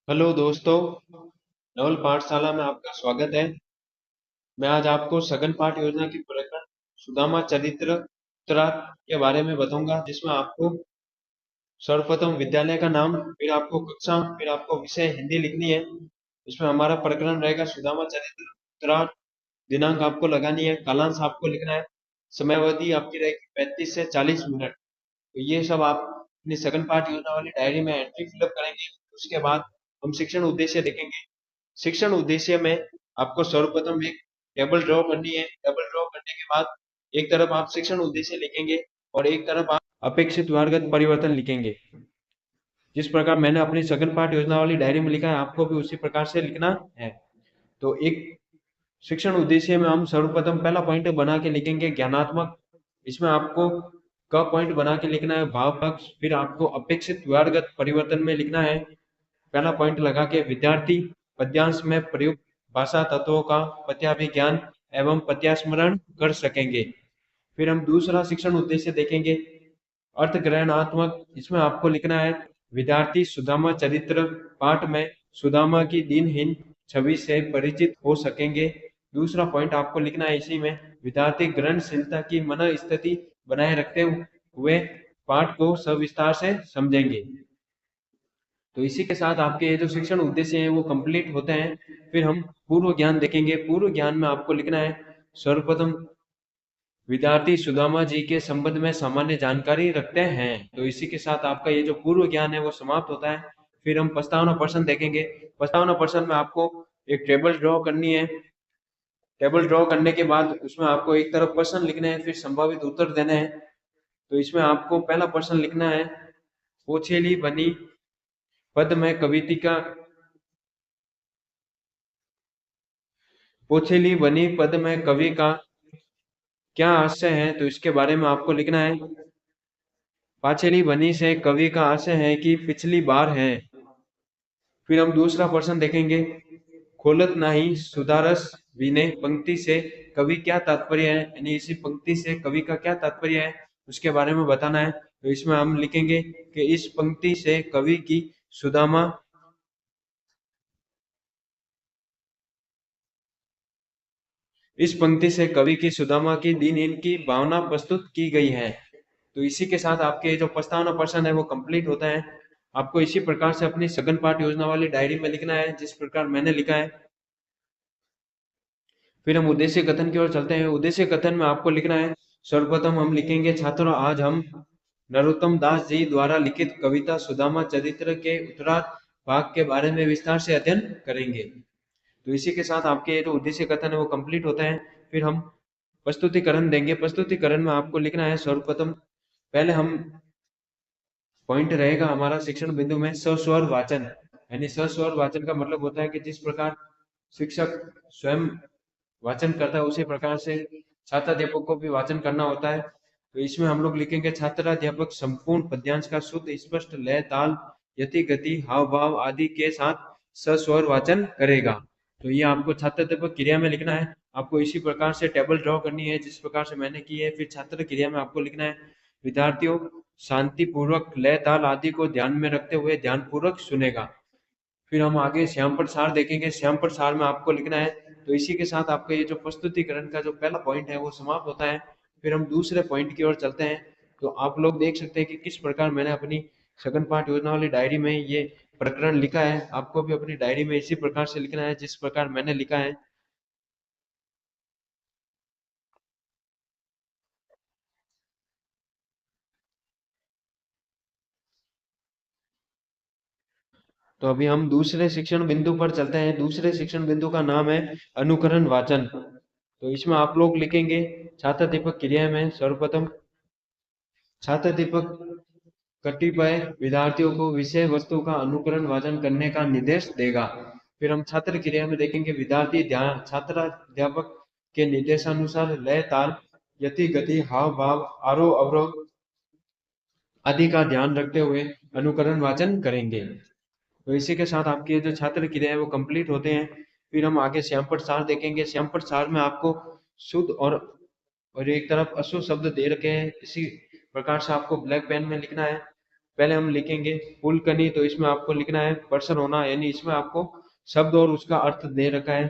Hello दोस्तों, नवल पाठशाला में आपका स्वागत है। मैं आज आपको सघन पाठ योजना की प्रकरण सुदामा चरित्र उत्तरार्ध के बारे में बताऊंगा, जिसमें आपको सर्वप्रथम विद्यालय का नाम, फिर आपको कक्षा, फिर आपको विषय हिंदी लिखनी है। इसमें हमारा प्रकरण रहेगा सुदामा चरित्र उत्तरार्ध। दिनांक आपको लगानी है, कालांश आपको लिखना है। समयावधि आपकी रहेगी 35 से 40 मिनट। तो ये सब आप अपनी सघन पाठ योजना वाली डायरी में एंट्री फिलअप करेंगे। उसके बाद हम शिक्षण उद्देश्य देखेंगे। शिक्षण उद्देश्य में आपको सर्वप्रथम एक टेबल ड्रॉ करनी है। टेबल ड्रॉ करने के बाद एक तरफ आप शिक्षण उद्देश्य लिखेंगे और एक तरफ आप अपेक्षित वर्गत परिवर्तन लिखेंगे। जिस प्रकार मैंने अपनी सघन पाठ योजना वाली डायरी में लिखा है, आपको भी उसी प्रकार से लिखना है। तो एक शिक्षण उद्देश्य में हम सर्वप्रथम पहला पॉइंट बना के लिखेंगे ज्ञानात्मक। इसमें आपको क पॉइंट बना के लिखना है भाव पक्ष। फिर आपको अपेक्षित व्यवहारगत परिवर्तन में लिखना है। पहला पॉइंट लगा के विद्यार्थी पद्यांश में प्रयुक्त भाषा तत्वों का पद्याभिज्ञान एवं पद्यस्मरण कर सकेंगे। फिर हम दूसरा शिक्षण उद्देश्य देखेंगे अर्थ ग्रहणात्मक। इसमें आपको लिखना है विद्यार्थी सुदामा चरित्र पाठ में सुदामा की दीनहीन छवि से परिचित हो सकेंगे। दूसरा पॉइंट आपको लिखना है इसी में विद्यार्थी ग्रहणशीलता की मन स्थिति बनाए रखते हुए पाठ को सविस्तार से समझेंगे। तो इसी के साथ आपके ये जो शिक्षण उद्देश्य हैं वो कंप्लीट होते हैं। फिर हम पूर्व ज्ञान देखेंगे। पूर्व ज्ञान में आपको लिखना है सर्वप्रथम विद्यार्थी सुदामा जी के संबंध में सामान्य जानकारी रखते हैं। तो इसी के साथ आपका ये जो पूर्व ज्ञान है वो समाप्त होता है। फिर हम प्रस्तावना प्रश्न देखेंगे। प्रस्तावना प्रश्न में आपको एक टेबल ड्रॉ करनी है। टेबल ड्रॉ करने के बाद उसमें आपको एक तरफ प्रश्न लिखने हैं, फिर संभावित उत्तर देने हैं। तो इसमें आपको पहला प्रश्न लिखना है पोछेली बनी पद में कविता पोछेली बनी पद में कवि का क्या आशय है। तो इसके बारे में आपको लिखना है पाछेली बनी से कवि का आशय है कि पिछली बार है। फिर हम दूसरा प्रश्न देखेंगे खोलत नाही सुधारस विनय पंक्ति से कवि क्या तात्पर्य है, यानी इसी पंक्ति से कवि का क्या तात्पर्य है उसके बारे में बताना है। तो इसमें हम लिखेंगे कि इस पंक्ति से कवि की सुदामा इस पंक्ति से कवि की सुदामा की दीनहीन की भावना प्रस्तुत की गई है। तो इसी के साथ आपके जो प्रस्तावना प्रश्न है वो कंप्लीट होता है। आपको इसी प्रकार से अपनी सघन पाठ योजना वाली डायरी में लिखना है जिस प्रकार मैंने लिखा है। फिर हम उद्देश्य कथन की ओर चलते हैं। उद्देश्य कथन में आपको लिखना है सर्वप्रथम हम लिखेंगे छात्रों आज हम नरोत्तम दास जी द्वारा लिखित कविता सुदामा चरित्र के उत्तरार्ध भाग के बारे में विस्तार से अध्ययन करेंगे। तो इसी के साथ आपके जो उद्देश्य कथन है वो कंप्लीट होता है। फिर हम प्रस्तुतिकरण देंगे। प्रस्तुतिकरण में आपको लिखना है सर्वप्रथम पहले हम पॉइंट रहेगा हमारा शिक्षण बिंदु में सस्वर वाचन। यानी सस्वर वाचन का मतलब होता है कि जिस प्रकार शिक्षक स्वयं वाचन करता है उसी प्रकार से छात्राध्यापक को भी वाचन करना होता है। तो इसमें हम लोग लिखेंगे छात्राध्यापक संपूर्ण पद्यांश का शुद्ध स्पष्ट लय ताल यति गति हाव भाव आदि के साथ सस्वर वाचन करेगा। तो ये आपको छात्राध्यापक क्रिया में लिखना है। आपको इसी प्रकार से टेबल ड्रॉ करनी है जिस प्रकार से मैंने की है। फिर छात्र क्रिया में आपको लिखना है विद्यार्थियों शांति पूर्वक लय ताल आदि को ध्यान में रखते हुए ध्यान पूर्वक सुनेगा। फिर हम आगे श्याम प्रसार देखेंगे। श्याम प्रसार में आपको लिखना है। तो इसी के साथ आपका ये जो प्रस्तुतिकरण का जो पहला पॉइंट है वो समाप्त होता है। फिर हम दूसरे पॉइंट की ओर चलते हैं। तो आप लोग देख सकते हैं कि किस प्रकार मैंने अपनी सघन पाठ योजना वाली डायरी में ये प्रकरण लिखा है। आपको भी अपनी डायरी में इसी प्रकार से लिखना है जिस प्रकार मैंने लिखा है। तो अभी हम दूसरे शिक्षण बिंदु पर चलते हैं। दूसरे शिक्षण बिंदु का नाम है अनुकरण वाचन। तो इसमें आप लोग लिखेंगे छात्र दीपक क्रिया में सर्वप्रथम छात्र दीपक कतिपय विद्यार्थियों को विषय वस्तु का अनुकरण वाचन करने का निर्देश देगा। फिर हम छात्र क्रिया में देखेंगे विद्यार्थी ध्यान छात्र अध्यापक के निर्देशानुसार लय ताल यति गति हाव भाव आरोह अवरोह आदि का ध्यान रखते हुए अनुकरण वाचन करेंगे। तो इसी के साथ आपके जो छात्र क्रिया है वो कंप्लीट होते हैं। फिर हम आगे श्यामपट सार देखेंगे। श्यामपट सार में आपको शुद्ध और एक तरफ अशुद्ध शब्द दे रखे हैं। इसी प्रकार से आपको ब्लैक पेन में लिखना है। पहले हम लिखेंगे पुलकनी, तो इसमें आपको लिखना है पर्सन होना, यानी इसमें आपको शब्द और उसका अर्थ दे रखा है।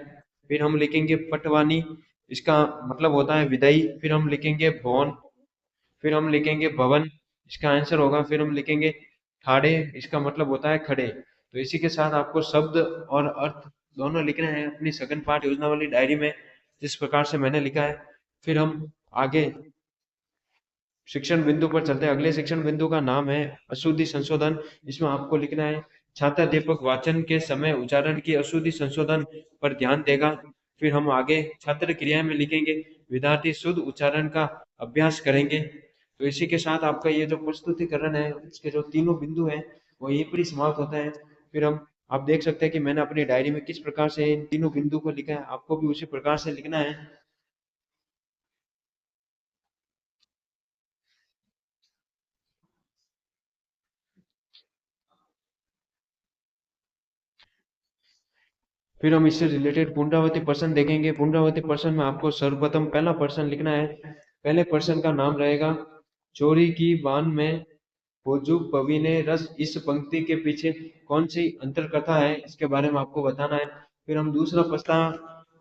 फिर हम लिखेंगे पटवानी, इसका मतलब होता है विदाई। फिर हम लिखेंगे भवन, फिर हम लिखेंगे भवन, इसका आंसर होगा। फिर हम लिखेंगे ठाड़े, इसका मतलब होता है खड़े। तो इसी के साथ आपको शब्द और अर्थ दोनों लिखना है अपनी सघन पाठ योजना वाली डायरी में, जिस प्रकार से मैंने लिखा है। फिर हम आगे शिक्षण बिंदु पर चलते हैं। अगले शिक्षण बिंदु का नाम है अशुद्धि संशोधन। इसमें आपको लिखना है छात्र अध्यापक वाचन के समय उच्चारण की अशुद्धि संशोधन पर ध्यान देगा। फिर हम आगे छात्र क्रिया में लिखेंगे विद्यार्थी शुद्ध उच्चारण का अभ्यास करेंगे। तो इसी के साथ आपका ये जो प्रस्तुतिकरण है, इसके जो तीनों बिंदु हैं वो यहीं पर ही समाप्त होता है। फिर हम आप देख सकते हैं कि मैंने अपनी डायरी में किस प्रकार से इन तीनों बिंदु को लिखा है, आपको भी उसी प्रकार से लिखना है। फिर हम इससे रिलेटेड पुनरावृत्ति प्रश्न देखेंगे। पुनरावृत्ति प्रश्न में आपको सर्वप्रथम पहला प्रश्न लिखना है। पहले प्रश्न का नाम रहेगा चोरी की बान में भोजू कवि ने रस, इस पंक्ति के पीछे कौन सी अंतर कथा है, इसके बारे में आपको बताना है। फिर हम दूसरा प्रश्न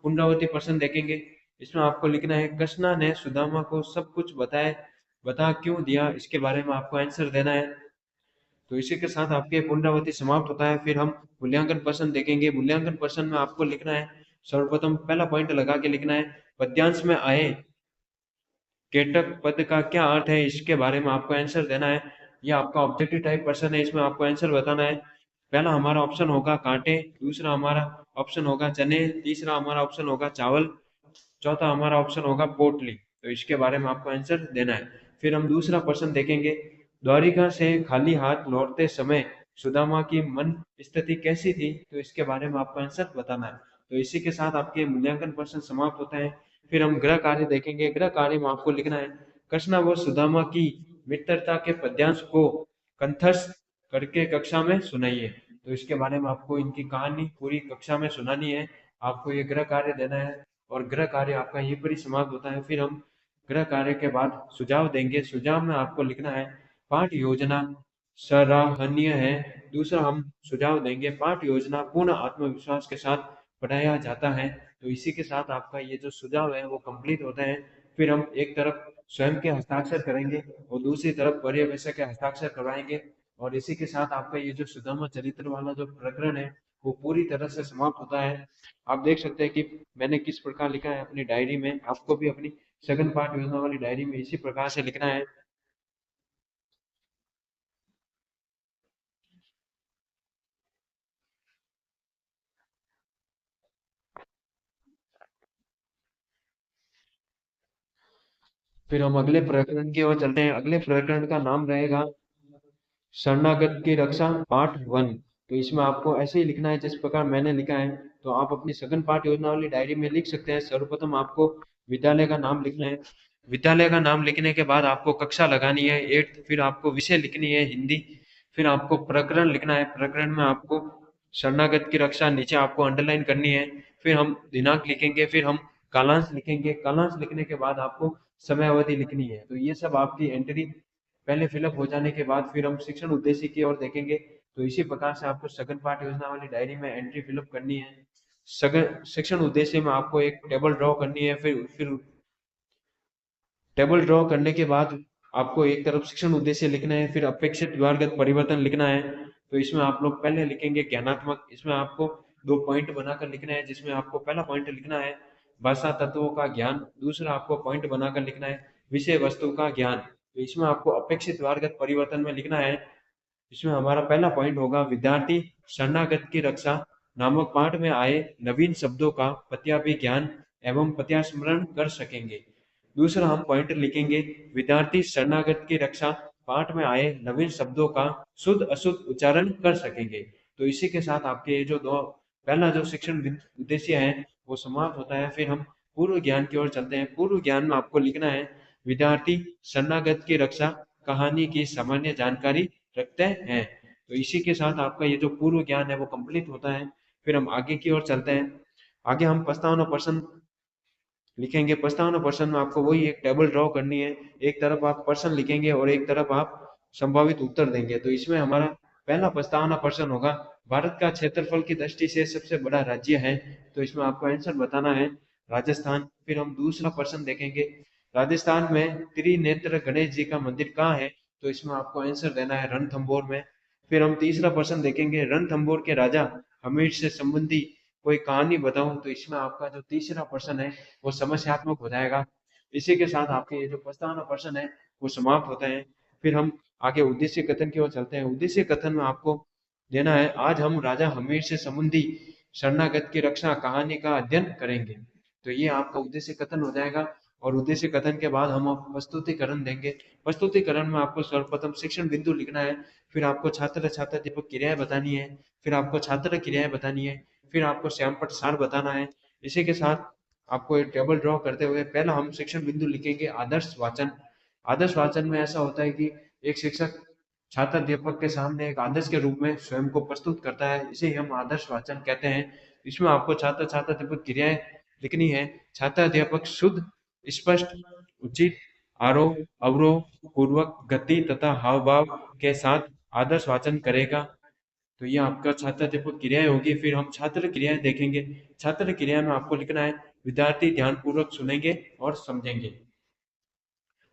पुनरावृत्ति प्रश्न देखेंगे। इसमें आपको लिखना है कृष्णा ने सुदामा को सब कुछ बताए, बता क्यों दिया, इसके बारे में आपको आंसर देना है। तो इसी के साथ आपके पुनरावृत्ति समाप्त होता है। फिर हम मूल्यांकन प्रश्न देखेंगे। मूल्यांकन प्रश्न में आपको लिखना है सर्वप्रथम पहला पॉइंट लगा के लिखना है पद्यांश में आए केटक पद का क्या अर्थ है, इसके बारे में आपको आंसर देना है। यह आपका ऑब्जेक्टिव टाइप क्वेश्चन है, इसमें आपको आंसर बताना है। पहला हमारा ऑप्शन होगा कांटे, दूसरा हमारा ऑप्शन होगा चने, तीसरा हमारा ऑप्शन होगा चावल, चौथा हमारा ऑप्शन होगा पोटली। तो इसके बारे में आपको आंसर देना है। फिर हम दूसरा प्रश्न देखेंगे द्वारिका से खाली हाथ लौटते समय सुदामा की मन स्थिति कैसी थी, तो इसके बारे में आपको आंसर बताना है। तो इसी के साथ आपके मूल्यांकन प्रश्न समाप्त होते हैं। फिर हम गृह कार्य देखेंगे। गृह कार्य में आपको लिखना है कृष्णा व सुदामा की मित्रता के पद्यांश को कंठस्थ करके कक्षा में सुनाइए। तो इसके बारे में आपको इनकी कहानी पूरी कक्षा में सुनानी है, आपको ये गृह कार्य देना है। और गृह कार्य आपका यहीं पर ही समाप्त होता है। फिर हम गृह कार्य के बाद सुझाव देंगे। सुझाव में आपको लिखना है पाठ योजना सराहनीय है। दूसरा हम सुझाव देंगे पाठ योजना पूर्ण आत्मविश्वास के साथ पढ़ाया जाता है। तो इसी के साथ आपका ये जो सुझाव है वो कंप्लीट होता है। फिर हम एक तरफ स्वयं के हस्ताक्षर करेंगे और दूसरी तरफ पर्यवेक्षक के हस्ताक्षर करवाएंगे। और इसी के साथ आपका ये जो सुदामा चरित्र वाला जो प्रकरण है वो पूरी तरह से समाप्त होता है। आप देख सकते हैं कि मैंने किस प्रकार लिखा है अपनी डायरी में, आपको भी अपनी सघन पाठ योजना वाली डायरी में इसी प्रकार से लिखना है। फिर हम अगले प्रकरण की ओर चलते हैं। अगले प्रकरण का नाम रहेगा शरणागत की रक्षा पार्ट वन। तो इसमें आपको ऐसे ही लिखना है जिस प्रकार मैंने लिखा है। तो आप अपनी सघन पाठ योजना वाली डायरी में लिख सकते हैं। सर्वप्रथम आपको विद्यालय का नाम लिखना है। विद्यालय का नाम लिखने के बाद आपको कक्षा लगानी है 8। फिर आपको विषय लिखनी है हिंदी। फिर आपको प्रकरण लिखना है। प्रकरण में आपको शरणागत की रक्षा नीचे आपको अंडरलाइन करनी है। फिर हम दिनांक लिखेंगे। फिर हम कालांश लिखेंगे। कालांश लिखने के बाद आपको समय अवधि लिखनी है। तो ये सब आपकी एंट्री पहले फिलअप हो जाने के बाद फिर हम शिक्षण उद्देश्य की ओर देखेंगे। तो इसी प्रकार से आपको सघन पाठ योजना वाली डायरी में एंट्री फिलअप करनी है। सघन शिक्षण उद्देश्य में आपको एक टेबल ड्रॉ करनी है। फिर टेबल ड्रॉ करने के बाद आपको एक तरफ शिक्षण उद्देश्य लिखना है। फिर अपेक्षित व्यवहारगत परिवर्तन लिखना है। तो इसमें आप लोग पहले लिखेंगे ज्ञानात्मक। इसमें आपको 2 पॉइंट बनाकर लिखना है, जिसमें आपको पहला पॉइंट लिखना है भाषा तत्वों का ज्ञान। दूसरा आपको पॉइंट बनाकर लिखना है विषय वस्तु का ज्ञान। तो इसमें आपको अपेक्षित व्यवहारगत परिवर्तन में लिखना है। इसमें हमारा पहला पॉइंट होगा विद्यार्थी शरणागत की रक्षा नामक पाठ में आए नवीन शब्दों का प्रत्याभिज्ञान एवं प्रत्यास्मरण कर सकेंगे। दूसरा हम पॉइंट लिखेंगे विद्यार्थी शरणागत की रक्षा पाठ में आए नवीन शब्दों का शुद्ध अशुद्ध उच्चारण कर सकेंगे। तो इसी के साथ आपके ये जो दो पहला जो शिक्षण उद्देश्य है वो समाप्त होता है। फिर हम पूर्व ज्ञान की ओर चलते हैं। पूर्व ज्ञान में आपको लिखना है विद्यार्थी शरणागत की रक्षा कहानी की सामान्य जानकारी रखते हैं। तो इसी के साथ आपका ये जो पूर्व ज्ञान है वो कंप्लीट होता है। फिर हम आगे की ओर चलते हैं। आगे हम प्रस्तावना प्रश्न लिखेंगे। प्रस्तावना प्रश्न में आपको वही एक टेबल ड्रॉ करनी है। एक तरफ आप पर्सन लिखेंगे और एक तरफ आप संभावित उत्तर देंगे। तो इसमें हमारा पहला प्रस्तावना प्रश्न होगा, भारत का क्षेत्रफल की दृष्टि से सबसे बड़ा राज्य है, तो इसमें आपको आंसर बताना है राजस्थान। फिर हम दूसरा प्रश्न देखेंगे, राजस्थान में त्रिनेत्र गणेश जी का मंदिर कहाँ है, तो इसमें आपको आंसर देना है रणथंभौर में। फिर हम तीसरा प्रश्न देखेंगे, रणथंभौर के राजा हमीर से संबंधी कोई कहानी बताओ, तो इसमें आपका जो तीसरा प्रश्न है वो समस्यात्मक हो जाएगा। इसी के साथ आपके ये जो प्रस्तावना प्रश्न है वो समाप्त होते हैं। फिर हम आगे उद्देश्य कथन की ओर चलते हैं। उद्देश्य कथन में आपको देना है, आज हम राजा हमीर से संबंधी शरणागत की रक्षा कहानी का अध्ययन करेंगे। तो ये आपका उद्देश्य कथन हो जाएगा। और उद्देश्य कथन के बाद हम प्रस्तुतिकरण देंगे। प्रस्तुतिकरण में आपको सर्वप्रथम शिक्षण बिंदु लिखना है, फिर आपको छात्र छात्र दीपक क्रियाएं बतानी है, फिर आपको छात्र क्रियाएं बतानी है, फिर आपको श्यामपट्ट सार बताना है। इसी के साथ आपको एक टेबल ड्रॉ करते हुए पहला हम शिक्षण बिंदु लिखेंगे आदर्श वाचन। आदर्श वाचन में ऐसा होता है कि एक शिक्षक छात्र अध्यापक के सामने एक आदर्श के रूप में स्वयं को प्रस्तुत करता है, इसे हम आदर्श वाचन कहते हैं। इसमें आपको छात्र छात्र अध्यापक क्रियाएं लिखनी है। छात्र अध्यापक शुद्ध, स्पष्ट, उचित, आरोह अवरोह पूर्वक गति तथा हाव भाव के साथ आदर्श वाचन करेगा। तो ये आपका छात्र अध्यापक क्रियाएं होगी। फिर हम छात्र क्रियाएं देखेंगे। छात्र क्रिया में आपको लिखना है, विद्यार्थी ध्यानपूर्वक सुनेंगे और समझेंगे।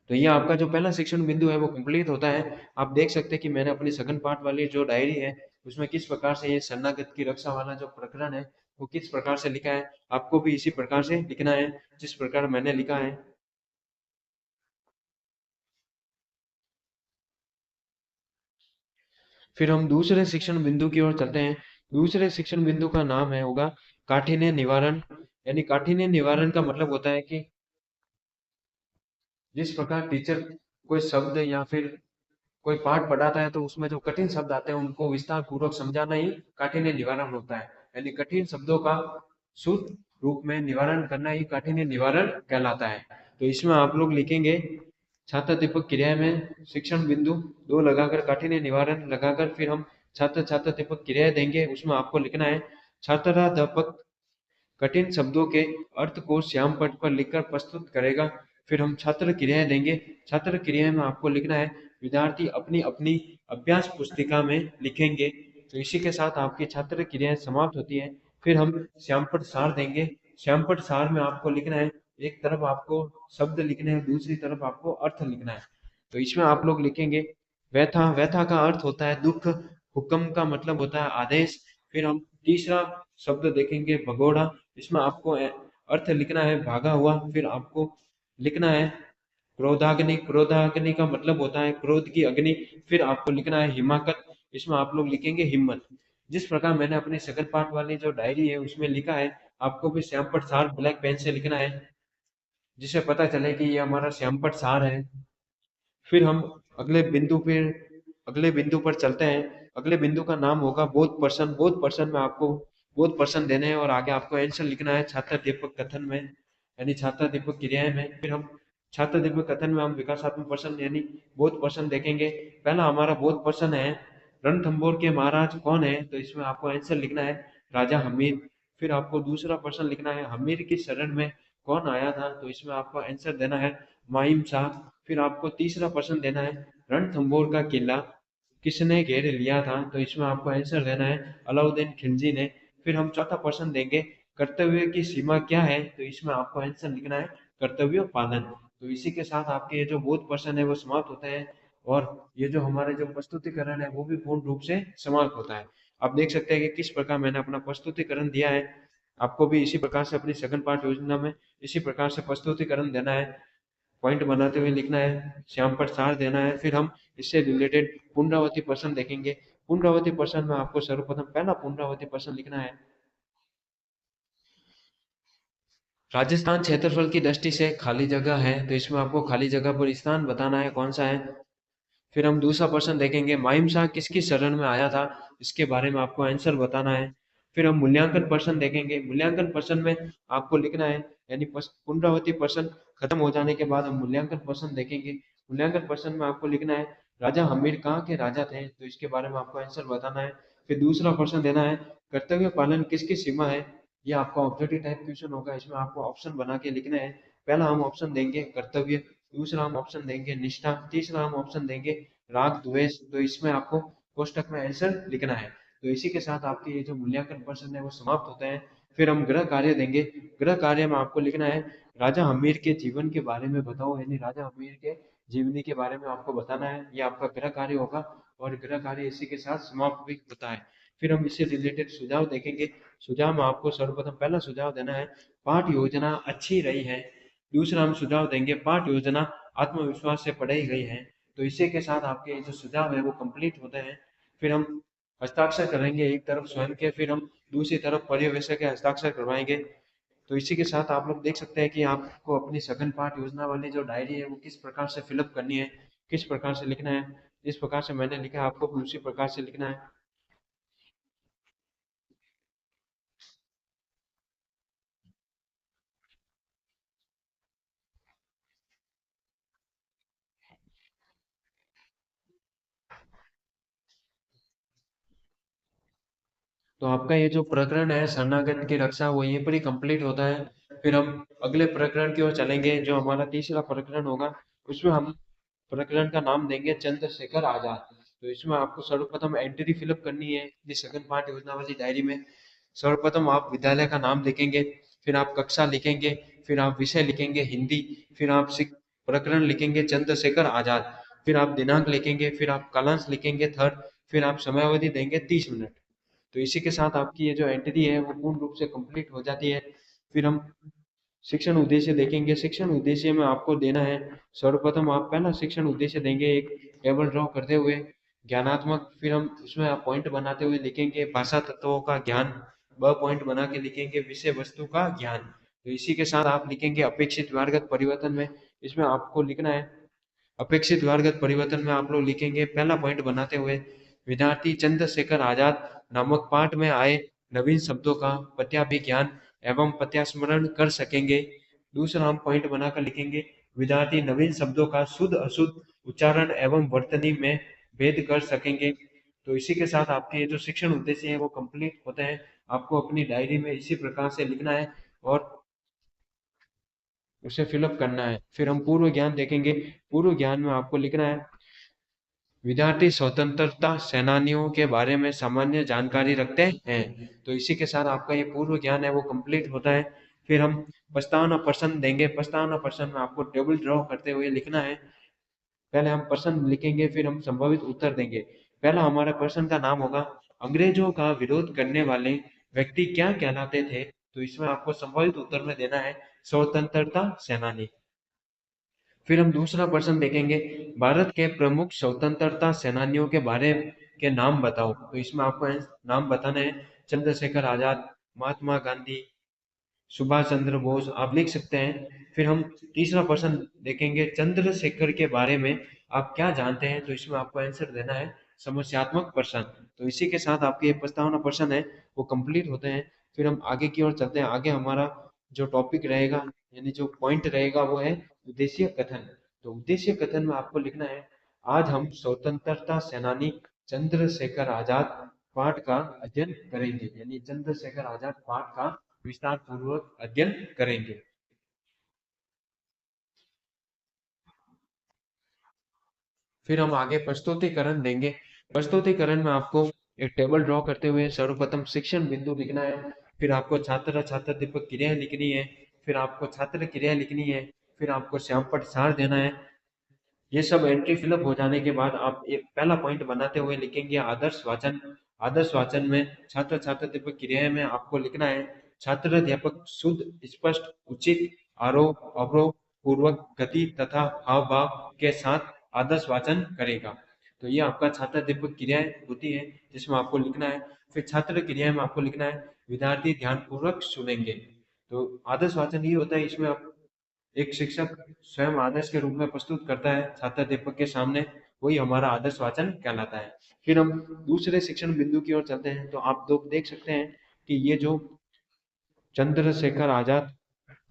तो ये आपका जो पहला शिक्षण बिंदु है वो कंप्लीट होता है। आप देख सकते हैं कि मैंने अपनी सघन पाठ वाली जो डायरी है उसमें किस प्रकार से ये शरणागत की रक्षा वाला जो प्रकरण है वो किस प्रकार से लिखा है। आपको भी इसी प्रकार से लिखना है जिस प्रकार मैंने लिखा है। फिर हम दूसरे शिक्षण बिंदु की ओर चलते हैं। दूसरे शिक्षण बिंदु का नाम है होगा काठिन्य निवारण। यानी काठिन्य निवारण का मतलब होता है कि जिस प्रकार टीचर कोई शब्द या फिर कोई पाठ पढ़ाता है तो उसमें जो कठिन शब्द आते हैं उनको विस्तार पूर्वक समझाना ही काठिन्य निवारण होता है। यानी कठिन शब्दों का शुद्ध रूप में निवारण करना ही काठिन्य निवारण कहलाता है। तो इसमें आप लोग लिखेंगे, छात्र दीपक क्रिया में शिक्षण बिंदु दो लगाकर काठिन्य निवारण लगाकर फिर हम छात्र छात्र दीपक क्रिया देंगे। उसमें आपको लिखना है, छात्राध्यापक कठिन शब्दों के अर्थ को श्याम पट पर लिखकर प्रस्तुत करेगा। फिर हम छात्र क्रियाएं देंगे। छात्र क्रिया में आपको लिखना है, विद्यार्थी अपनी अपनी अभ्यास पुस्तिका में लिखेंगे। तो इसी के साथ आपकी छात्र क्रियाएं समाप्त होती है। फिर हम श्यामपट सार देंगे। श्यामपट सार में आपको लिखना है, एक तरफ आपको शब्द लिखने हैं, दूसरी तरफ आपको अर्थ लिखना है। तो इसमें आप लोग लिखेंगे, व्यथा, व्यथा का अर्थ होता है दुख, हुक्म का मतलब होता है आदेश। फिर हम तीसरा शब्द देखेंगे भगोड़ा। इसमें आपको अर्थ लिखना है भागा हुआ। फिर आपको लिखना है क्रोधाग्नि। क्रोधाग्नि का मतलब होता है क्रोध की अग्नि। फिर आपको लिखना है हिमाकत। इसमें आप लोग लिखेंगे हिम्मत। जिस प्रकार मैंने अपनी सकल पाठ वाली जो डायरी है उसमें लिखा है, आपको भी श्यामपट सार ब्लैक पेन से लिखना है, जिससे पता चले कि ये हमारा श्यामपट सार है। फिर हम अगले बिंदु पे अगले बिंदु पर चलते हैं। अगले बिंदु का नाम होगा बोध प्रश्न। बोध प्रश्न में आपको बोध प्रश्न देने हैं और आगे आपको आंसर लिखना है छात्र दीपक कथन में, यानी छात्र दीपक क्रियाएं में। फिर हम छात्र दीपक कथन में हम विकासात्मक प्रश्न यानी बोध प्रश्न देखेंगे। पहला हमारा बोध प्रश्न है, रणथंभौर के महाराज कौन है, तो इसमें आपको आंसर लिखना है राजा हमीर। फिर आपको दूसरा प्रश्न लिखना है, हमीर की शरण में कौन आया था, तो इसमें आपको आंसर देना है माहिम शाह। फिर आपको तीसरा प्रश्न देना है, रणथंभौर का किला किसने घेर लिया था, तो इसमें आपको आंसर देना है अलाउद्दीन खिलजी ने। फिर हम चौथा प्रश्न देंगे, कर्तव्य की सीमा क्या है, तो इसमें आपको आंसर लिखना है कर्तव्य पालन। तो इसी के साथ आपके ये जो बोध प्रश्न है वो समाप्त होते हैं और ये जो हमारे जो प्रस्तुतिकरण है वो भी पूर्ण रूप से समाप्त होता है। आप देख सकते हैं कि किस प्रकार मैंने अपना प्रस्तुतिकरण दिया है। आपको भी इसी प्रकार से अपनी सघन पाठ योजना में इसी प्रकार से प्रस्तुतिकरण देना है, पॉइंट बनाते हुए लिखना है, श्याम पर सार देना है। फिर हम इससे रिलेटेड पुनरावृत्ति प्रश्न देखेंगे। पुनरावृत्ति प्रश्न में आपको सर्वप्रथम पहला पुनरावृत्ति प्रश्न लिखना है, राजस्थान क्षेत्रफल की दृष्टि से खाली जगह है, तो इसमें आपको खाली जगह पर स्थान बताना है कौन सा है। फिर हम दूसरा प्रश्न देखेंगे, माहिम शाह किसकी शरण में आया था, इसके बारे में आपको आंसर बताना है। फिर हम मूल्यांकन प्रश्न देखेंगे। मूल्यांकन प्रश्न में आपको लिखना है, यानी पुनरावृत्ति प्रश्न खत्म हो जाने के बाद हम मूल्यांकन प्रश्न देखेंगे। मूल्यांकन प्रश्न में आपको लिखना है, राजा हमीर कहाँ के राजा थे, तो इसके बारे में आपको आंसर बताना है। फिर दूसरा प्रश्न देना है, कर्तव्य पालन किसकी सीमा है। ये आपका ऑब्जेक्टिव टाइप क्वेश्चन होगा। इसमें आपको ऑप्शन बना के लिखना है। पहला हम ऑप्शन देंगे कर्तव्य, दूसरा हम ऑप्शन देंगे निष्ठा, तीसरा हम ऑप्शन देंगे राग द्वेष, तो इसमें आपको कोष्टक में आंसर लिखना है। तो इसी के साथ आपके ये जो मूल्यांकन प्रश्न है वो समाप्त होते हैं। फिर हम गृह कार्य देंगे। गृह कार्य में आपको लिखना है राजा हमीर के जीवन के बारे में बताओ, यानी राजा हमीर के जीवनी के बारे में आपको बताना है। ये आपका गृह कार्य होगा और गृह कार्य इसी के साथ समाप्त भी होता है। फिर हम इससे रिलेटेड सुझाव देखेंगे। सुझाव में आपको सर्वप्रथम पहला सुझाव देना है पाठ योजना अच्छी रही है। दूसरा हम सुझाव देंगे पाठ योजना आत्मविश्वास से पढ़ाई गई है। तो इसी के साथ आपके जो सुझाव है वो कंप्लीट होते हैं। फिर हम हस्ताक्षर करेंगे एक तरफ स्वयं के, फिर हम दूसरी तरफ पर्यवेक्षक के हस्ताक्षर करवाएंगे। तो इसी के साथ आप लोग देख सकते हैं कि आपको अपनी सघन पाठ योजना वाली जो डायरी है वो किस प्रकार से फिलअप करनी है, किस प्रकार से लिखना है। जिस प्रकार से मैंने लिखा है आपको भी उसी प्रकार से लिखना है। तो आपका ये जो प्रकरण है शरणागत की रक्षा वो यहीं पर ही कंप्लीट होता है। फिर हम अगले प्रकरण की ओर चलेंगे जो हमारा तीसरा प्रकरण होगा। उसमें हम प्रकरण का नाम देंगे चंद्रशेखर आजाद। तो इसमें आपको सर्वप्रथम एंट्री फिलअप करनी है इस सघन पाठ योजना वाली डायरी में। सर्वप्रथम आप विद्यालय का नाम लिखेंगे, फिर आप कक्षा लिखेंगे, फिर आप विषय लिखेंगे हिंदी, फिर आप प्रकरण लिखेंगे चंद्रशेखर आजाद, फिर आप दिनांक लिखेंगे, फिर आप कालांश लिखेंगे थर्ड, फिर आप समयावधि देंगे 30 मिनट। तो इसी के साथ आपकी ये जो एंट्री है वो पूर्ण रूप से कंप्लीट हो जाती है। फिर हम शिक्षण उद्देश्य देखेंगे। शिक्षण उद्देश्य में आपको देना है सर्वप्रथम आप पहला शिक्षण उद्देश्य देंगे एक टेबल ड्रॉ करते हुए ज्ञानात्मक। फिर हम उसमें आप पॉइंट बनाते हुए लिखेंगे भाषा तत्वों का ज्ञान, ब पॉइंट बना के लिखेंगे विषय वस्तु का ज्ञान। तो इसी के साथ आप लिखेंगे अपेक्षित व्यवहारगत परिवर्तन में। इसमें आपको लिखना है अपेक्षित व्यवहारगत परिवर्तन में आप लोग लिखेंगे पहला पॉइंट बनाते हुए विद्यार्थी चंद्रशेखर आजाद नामक पाठ में आए नवीन शब्दों का पत्याभिज्ञान एवं पत्यास्मरण कर सकेंगे। दूसरा हम पॉइंट बनाकर लिखेंगे विद्यार्थी नवीन शब्दों का शुद्ध अशुद्ध उच्चारण एवं वर्तनी में भेद कर सकेंगे। तो इसी के साथ आपके ये जो शिक्षण उद्देश्य है वो कंप्लीट होते हैं। आपको अपनी डायरी में इसी प्रकार से लिखना है और उसे फिलअप करना है। फिर हम पूर्व ज्ञान देखेंगे। पूर्व ज्ञान में आपको लिखना है विद्यार्थी स्वतंत्रता सेनानियों के बारे में सामान्य जानकारी रखते हैं। तो इसी के साथ आपका ये पूर्व ज्ञान है वो कंप्लीट होता है। फिर हम प्रस्तावना प्रश्न देंगे। प्रस्तावना प्रश्न में आपको टेबल ड्रॉ करते हुए लिखना है। पहले हम प्रश्न लिखेंगे फिर हम संभावित उत्तर देंगे। पहला हमारा प्रश्न का नाम होगा अंग्रेजों का विरोध करने वाले व्यक्ति क्या कहलाते थे। तो इसमें आपको संभावित उत्तर में देना है स्वतंत्रता सेनानी। फिर हम दूसरा प्रश्न देखेंगे भारत के प्रमुख स्वतंत्रता सेनानियों के बारे के नाम बताओ। तो इसमें आपको नाम बताना है चंद्रशेखर आजाद, महात्मा गांधी, सुभाष चंद्र बोस आप लिख सकते हैं। फिर हम तीसरा प्रश्न देखेंगे चंद्रशेखर के बारे में आप क्या जानते हैं। तो इसमें आपको आंसर देना है समस्यात्मक प्रश्न। तो इसी के साथ आपके ये प्रस्तावना प्रश्न है वो कंप्लीट होते हैं। फिर हम आगे की ओर चलते हैं। आगे हमारा जो टॉपिक रहेगा यानी जो पॉइंट रहेगा वो है उद्देश्य कथन। तो उद्देश्य कथन में आपको लिखना है आज हम स्वतंत्रता सेनानी चंद्रशेखर आजाद पाठ का अध्ययन करेंगे, यानी चंद्रशेखर आजाद पाठ का विस्तार पूर्वक अध्ययन करेंगे। फिर हम आगे प्रस्तुतिकरण देंगे। प्रस्तुतिकरण में आपको एक टेबल ड्रॉ करते हुए सर्वप्रथम शिक्षण बिंदु लिखना है, फिर आपको छात्र छात्र दीपक क्रिया लिखनी है, फिर आपको छात्र क्रिया लिखनी है, फिर आपको श्यामपट सार देना है। ये सब एंट्री फिलअप हो जाने के बाद आप एक पहला पॉइंट बनाते हुए लिखेंगे आदर्श वाचन। आदर्श वाचन में छात्र छात्र दीपक क्रिया में आपको लिखना है छात्र अध्यापक शुद्ध स्पष्ट उचित आरोप अवरोह पूर्वक गति तथा हाव भाव के साथ आदर्श वाचन करेगा। तो ये आपका छात्र दीपक क्रियाएं होती है जिसमें आपको लिखना है। फिर छात्र क्रिया में आपको लिखना है विद्यार्थी ध्यान पूर्वक सुनेंगे। तो आदर्श वाचन ये होता है इसमें आप एक शिक्षक स्वयं आदर्श के रूप में प्रस्तुत करता है छात्र दीपक के सामने, वही हमारा आदर्श वाचन कहलाता है। फिर हम दूसरे शिक्षण बिंदु की ओर चलते हैं। तो आप लोग देख सकते हैं कि ये जो चंद्रशेखर आजाद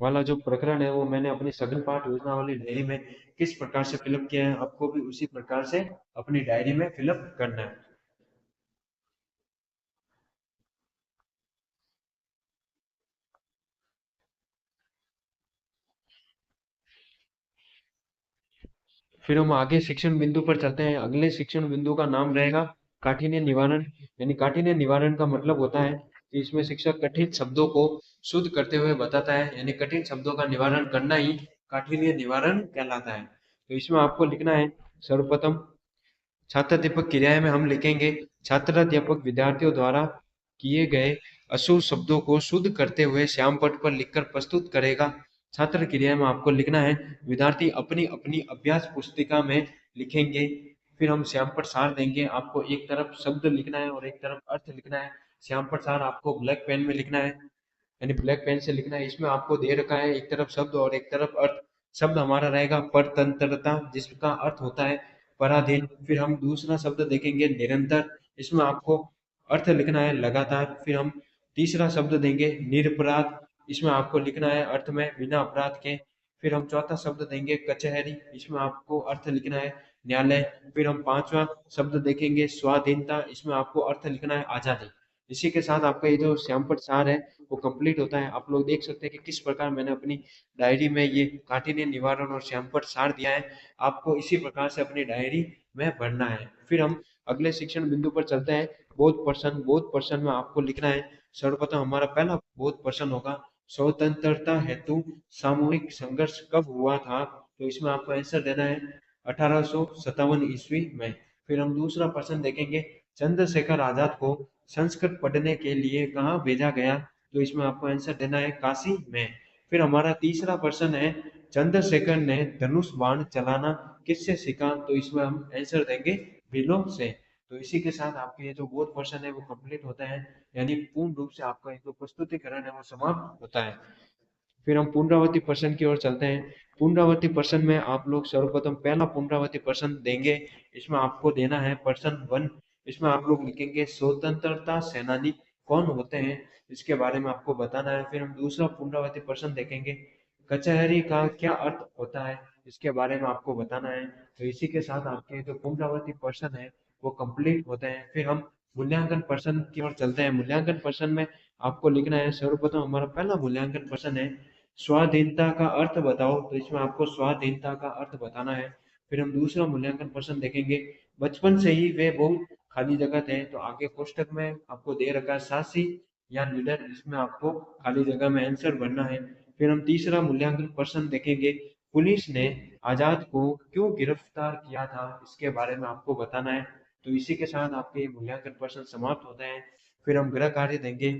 वाला जो प्रकरण है वो मैंने अपनी सघन पाठ योजना वाली डायरी में किस प्रकार से फिलअप किया है, आपको भी उसी प्रकार से अपनी डायरी में फिलअप करना है। फिर हम आगे शिक्षण बिंदु पर चलते हैं। अगले शिक्षण बिंदु का नाम रहेगा काठिन्य निवारण। यानी काठिन्य निवारण का मतलब होता है कि इसमें शिक्षक कठिन शब्दों को शुद्ध करते हुए बताता है, यानी कठिन शब्दों का निवारण करना ही काठिन्य निवारण कहलाता है। तो इसमें आपको लिखना है सर्वप्रथम छात्राध्यापक क्रियाएं में हम लिखेंगे छात्राध्यापक विद्यार्थियों द्वारा किए गए अशुभ शब्दों को शुद्ध करते हुए श्याम पट पर लिखकर प्रस्तुत करेगा। छात्र क्रिया में आपको लिखना है विद्यार्थी अपनी अपनी अभ्यास पुस्तिका में लिखेंगे। फिर हम श्याम पट सार देंगे, आपको एक तरफ शब्द लिखना है और एक तरफ अर्थ लिखना है। श्याम पट सार आपको ब्लैक पेन में लिखना है, यानी ब्लैक पेन से लिखना है। इसमें आपको दे रखा है एक तरफ शब्द और एक तरफ अर्थ। शब्द हमारा रहेगा परतंत्रता, जिसका अर्थ होता है पराधीन। फिर हम दूसरा शब्द देखेंगे निरंतर, इसमें आपको अर्थ लिखना है लगातार। फिर हम तीसरा शब्द देंगे निरपराध, इसमें आपको लिखना है अर्थ में बिना अपराध के। फिर हम चौथा शब्द देंगे कचहरी, इसमें आपको अर्थ लिखना है न्यायालय। फिर हम पांचवा शब्द देखेंगे स्वाधीनता, इसमें आपको अर्थ लिखना है आजादी। इसी के साथ आपका ये जो श्यामपट सार है वो कंप्लीट होता है। आप लोग देख सकते हैं कि किस प्रकार मैंने अपनी डायरी में ये काठिन्य निवारण और श्यामपट सार दिया है। आपको इसी प्रकार से अपनी डायरी में भरना है। फिर हम अगले शिक्षण बिंदु पर चलते हैं बोध प्रश्न। बोध प्रश्न में आपको लिखना है सर्वप्रथम हमारा पहला बोध प्रश्न होगा स्वतंत्रता हेतु सामूहिक संघर्ष कब हुआ था। तो इसमें आपको आंसर देना है 1857 ईस्वी में। फिर हम दूसरा प्रश्न देखेंगे चंद्रशेखर आजाद को संस्कृत पढ़ने के लिए कहाँ भेजा गया। तो इसमें आपको आंसर देना है काशी में। फिर हमारा तीसरा प्रश्न है चंद्रशेखर ने धनुष बाण चलाना किससे सीखा। तो इसमें हम आंसर देंगे भीलों से। तो इसी के साथ आपके ये जो बोध प्रश्न है वो कंप्लीट होता है, यानी पूर्ण रूप से आपका एक जो प्रस्तुतिकरण है वो समाप्त होता है। फिर हम पुनरावृत्ति प्रश्न की ओर चलते हैं। पुनरावृत्ति प्रश्न में आप लोग सर्वप्रथम पहला पुनरावृत्ति प्रश्न देंगे। इसमें आपको देना है प्रश्न 1। इसमें आप लोग लिखेंगे स्वतंत्रता सेनानी कौन होते हैं, इसके बारे में आपको बताना है। फिर हम दूसरा पुनरावृत्ति प्रश्न देखेंगे कचहरी का क्या अर्थ होता है, इसके बारे में आपको बताना है। तो इसी के साथ आपके जो पुनरावृत्ति प्रश्न है वो कंप्लीट होते हैं। फिर हम मूल्यांकन प्रश्न की ओर चलते हैं। मूल्यांकन प्रश्न में आपको लिखना है सर्वप्रथम हमारा पहला मूल्यांकन प्रश्न है स्वाधीनता का अर्थ बताओ। तो इसमें आपको स्वाधीनता का अर्थ बताना है। फिर हम दूसरा मूल्यांकन प्रश्न देखेंगे बचपन से ही वे बहुत खाली जगह थे। तो आगे कोष्टक में आपको दे रखा है साहसी या निडर, इसमें आपको खाली जगह में आंसर भरना है। फिर हम तीसरा मूल्यांकन प्रश्न देखेंगे पुलिस ने आजाद को क्यों गिरफ्तार किया था, इसके बारे में आपको बताना है। तो इसी के साथ आपके मूल्यांकन प्रश्न समाप्त होते हैं। फिर हम गृह कार्य देंगे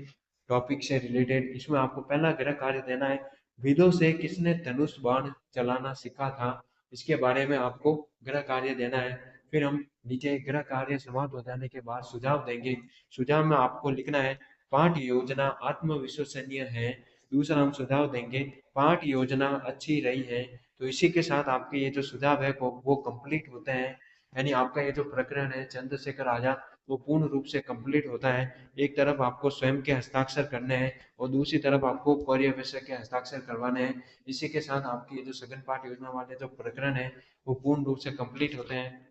टॉपिक से रिलेटेड। इसमें आपको पहला गृह कार्य देना है विदों से किसने धनुष बाण चलाना सीखा था, इसके बारे में आपको गृह कार्य देना है। फिर हम नीचे गृह कार्य समाप्त हो जाने के बाद सुझाव देंगे। सुझाव में आपको लिखना है पाठ योजना आत्मविश्वसनीय है। दूसरा हम सुझाव देंगे पाठ योजना अच्छी रही है। तो इसी के साथ आपके ये जो सुझाव है वो कंप्लीट होते हैं, यानी आपका ये जो प्रकरण है चंद्रशेखर आजाद वो पूर्ण रूप से कंप्लीट होता है। एक तरफ आपको स्वयं के हस्ताक्षर करने हैं और दूसरी तरफ आपको पर्यवेक्षक के हस्ताक्षर करवाने हैं। इसी के साथ आपकी ये जो सघन पाठ योजना वाले जो प्रकरण है वो पूर्ण रूप से कंप्लीट होते हैं।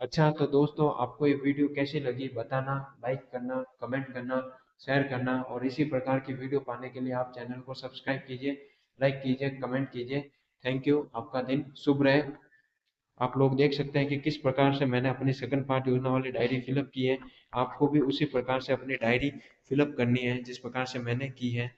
अच्छा तो दोस्तों आपको ये वीडियो कैसी लगी बताना, लाइक करना, कमेंट करना, शेयर करना और इसी प्रकार की वीडियो पाने के लिए आप चैनल को सब्सक्राइब कीजिए, लाइक कीजिए, कमेंट कीजिए। थैंक यू, आपका दिन शुभ रहे। आप लोग देख सकते हैं कि किस प्रकार से मैंने अपनी सेकंड पार्ट योजना वाली डायरी फिलअप की है। आपको भी उसी प्रकार से अपनी डायरी फिलअप करनी है जिस प्रकार से मैंने की है।